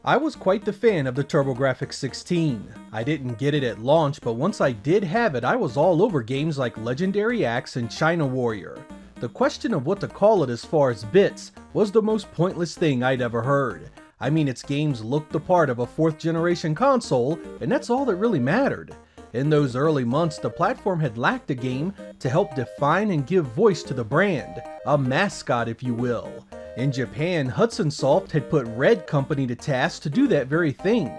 I was quite the fan of the Turbografx 16. I didn't get it at launch, but once I did have it, I was all over games like Legendary Axe and China Warrior. The question of what to call it as far as bits was the most pointless thing I'd ever heard. I mean, its games looked the part of a 4th generation console, and that's all that really mattered. In those early months, the platform had lacked a game to help define and give voice to the brand, a mascot if you will. In Japan, Hudson Soft had put Red Company to task to do that very thing.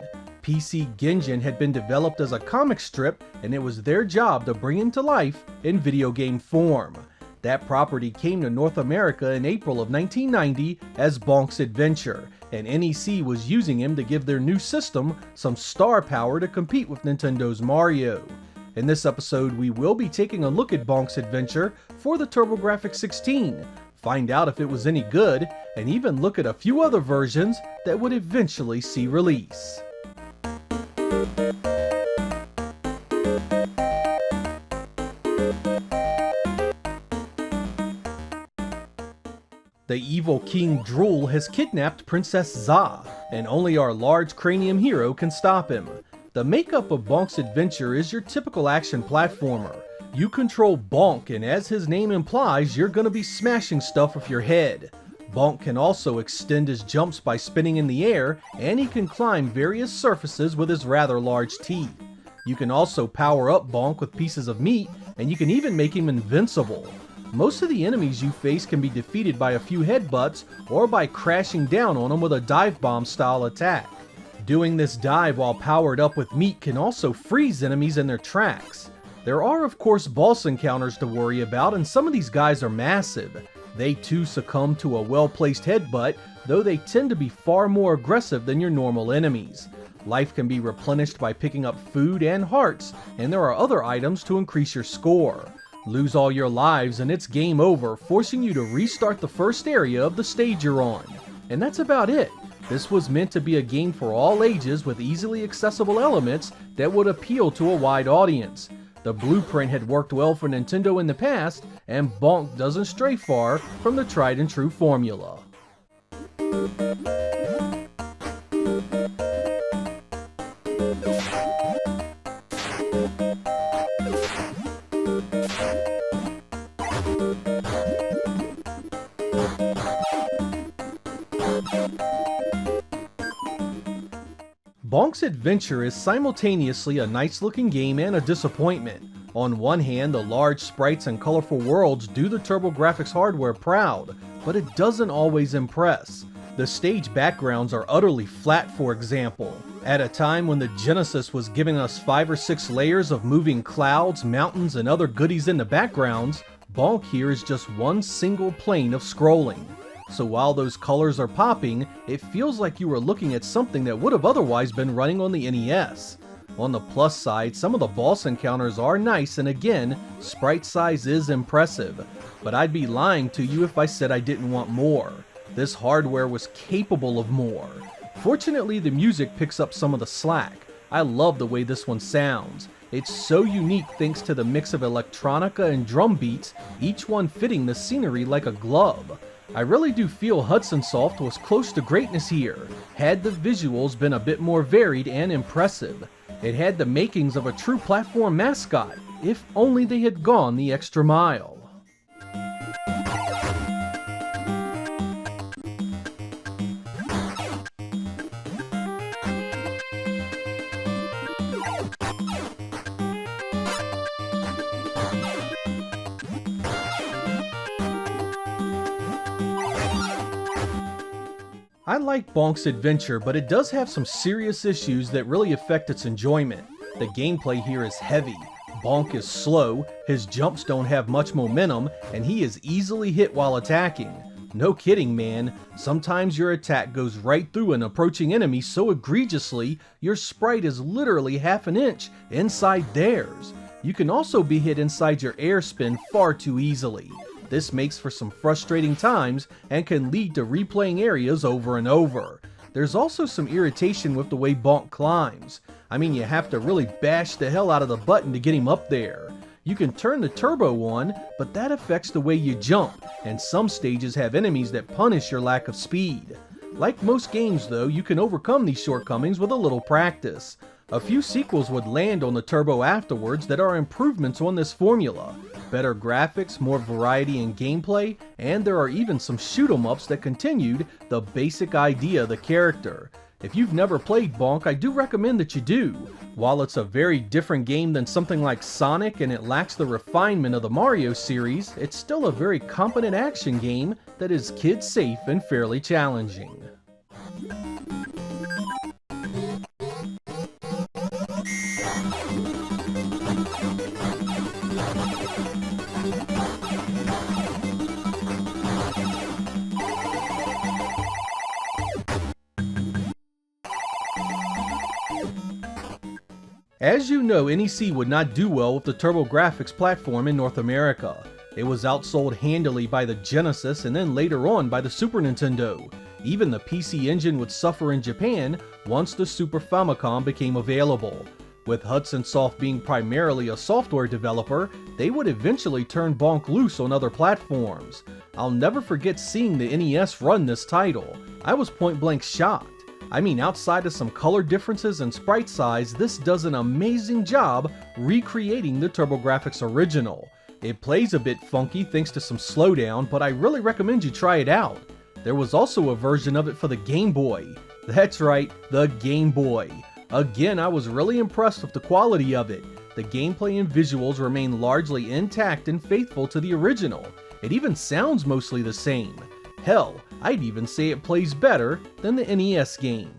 PC Genjin had been developed as a comic strip, and it was their job to bring him to life in video game form. That property came to North America in April of 1990 as Bonk's Adventure, and NEC was using him to give their new system some star power to compete with Nintendo's Mario. In this episode, we will be taking a look at Bonk's Adventure for the Turbografx 16, find out if it was any good, and even look at a few other versions that would eventually see release. The evil King Drool has kidnapped Princess Za, and only our large cranium hero can stop him. The makeup of Bonk's Adventure is your typical action platformer. You control Bonk, and as his name implies, you're gonna be smashing stuff with your head. Bonk can also extend his jumps by spinning in the air, and he can climb various surfaces with his rather large teeth. You can also power up Bonk with pieces of meat, and you can even make him invincible. Most of the enemies you face can be defeated by a few headbutts or by crashing down on them with a dive bomb style attack. Doing this dive while powered up with meat can also freeze enemies in their tracks. There are of course boss encounters to worry about, and some of these guys are massive. They too succumb to a well-placed headbutt, though they tend to be far more aggressive than your normal enemies. Life can be replenished by picking up food and hearts, and there are other items to increase your score. Lose all your lives and it's game over, forcing you to restart the first area of the stage you're on. And that's about it. This was meant to be a game for all ages with easily accessible elements that would appeal to a wide audience. The blueprint had worked well for Nintendo in the past, and Bonk doesn't stray far from the tried and true formula. Bonk's Adventure is simultaneously a nice looking game and a disappointment. On one hand, the large sprites and colorful worlds do the Turbografx hardware proud, but it doesn't always impress. The stage backgrounds are utterly flat, for example. At a time when the Genesis was giving us 5 or 6 layers of moving clouds, mountains, and other goodies in the backgrounds, Bonk here is just one single plane of scrolling. So while those colors are popping, it feels like you were looking at something that would have otherwise been running on the NES. On the plus side, some of the boss encounters are nice, and again, sprite size is impressive. But I'd be lying to you if I said I didn't want more. This hardware was capable of more. Fortunately, the music picks up some of the slack. I love the way this one sounds. It's so unique thanks to the mix of electronica and drum beats, each one fitting the scenery like a glove. I really do feel Hudson Soft was close to greatness here, had the visuals been a bit more varied and impressive. It had the makings of a true platform mascot, if only they had gone the extra mile. I like Bonk's Adventure, but it does have some serious issues that really affect its enjoyment. The gameplay here is heavy. Bonk is slow, his jumps don't have much momentum, and he is easily hit while attacking. No kidding, man. Sometimes your attack goes right through an approaching enemy so egregiously, your sprite is literally half an inch inside theirs. You can also be hit inside your air spin far too easily. This makes for some frustrating times and can lead to replaying areas over and over. There's also some irritation with the way Bonk climbs. I mean, you have to really bash the hell out of the button to get him up there. You can turn the turbo on, but that affects the way you jump, and some stages have enemies that punish your lack of speed. Like most games though, you can overcome these shortcomings with a little practice. A few sequels would land on the Turbo afterwards that are improvements on this formula. Better graphics, more variety in gameplay, and there are even some shoot 'em ups that continued the basic idea of the character. If you've never played Bonk, I do recommend that you do. While it's a very different game than something like Sonic and it lacks the refinement of the Mario series, it's still a very competent action game that is kid safe and fairly challenging. As you know, NEC would not do well with the Turbografx platform in North America. It was outsold handily by the Genesis and then later on by the Super Nintendo. Even the PC Engine would suffer in Japan once the Super Famicom became available. With Hudson Soft being primarily a software developer, they would eventually turn Bonk loose on other platforms. I'll never forget seeing the NES run this title. I was point blank shocked. I mean, outside of some color differences and sprite size, this does an amazing job recreating the Turbografx original. It plays a bit funky thanks to some slowdown, but I really recommend you try it out. There was also a version of it for the Game Boy. That's right, the Game Boy. Again, I was really impressed with the quality of it. The gameplay and visuals remain largely intact and faithful to the original. It even sounds mostly the same. Hell, I'd even say it plays better than the NES game.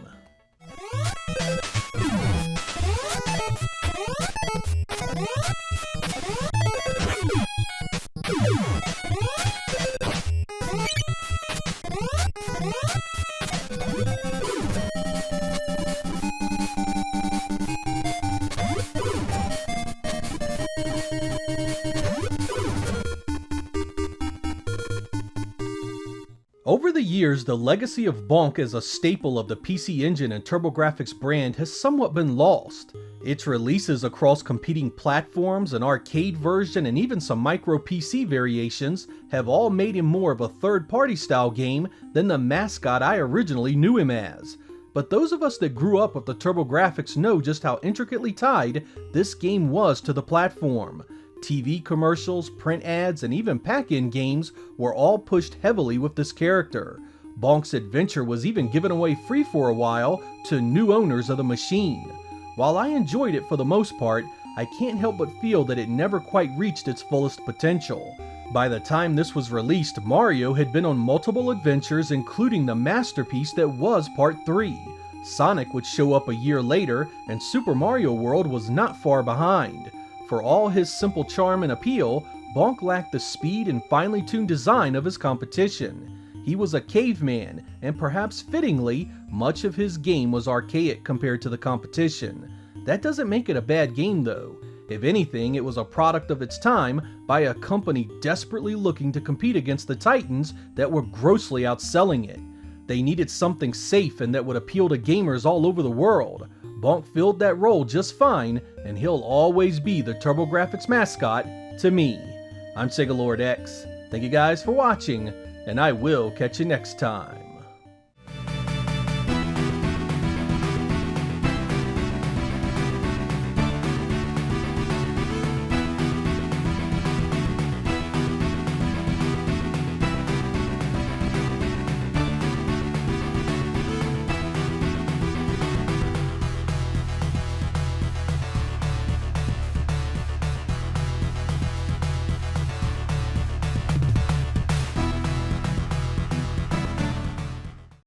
Over the years, the legacy of Bonk as a staple of the PC Engine and Turbografx brand has somewhat been lost. Its releases across competing platforms, an arcade version, and even some micro PC variations have all made him more of a third-party style game than the mascot I originally knew him as. But those of us that grew up with the Turbografx know just how intricately tied this game was to the platform. TV commercials, print ads, and even pack-in games were all pushed heavily with this character. Bonk's adventure was even given away free for a while to new owners of the machine. While I enjoyed it for the most part, I can't help but feel that it never quite reached its fullest potential. By the time this was released, Mario had been on multiple adventures, including the masterpiece that was Part 3. Sonic would show up a year later, and Super Mario World was not far behind. For all his simple charm and appeal, Bonk lacked the speed and finely tuned design of his competition. He was a caveman, and perhaps fittingly, much of his game was archaic compared to the competition. That doesn't make it a bad game though. If anything, it was a product of its time by a company desperately looking to compete against the titans that were grossly outselling it. They needed something safe and that would appeal to gamers all over the world. Bonk filled that role just fine, and he'll always be the Turbografx mascot to me. I'm Sega X. Thank you guys for watching, and I will catch you next time.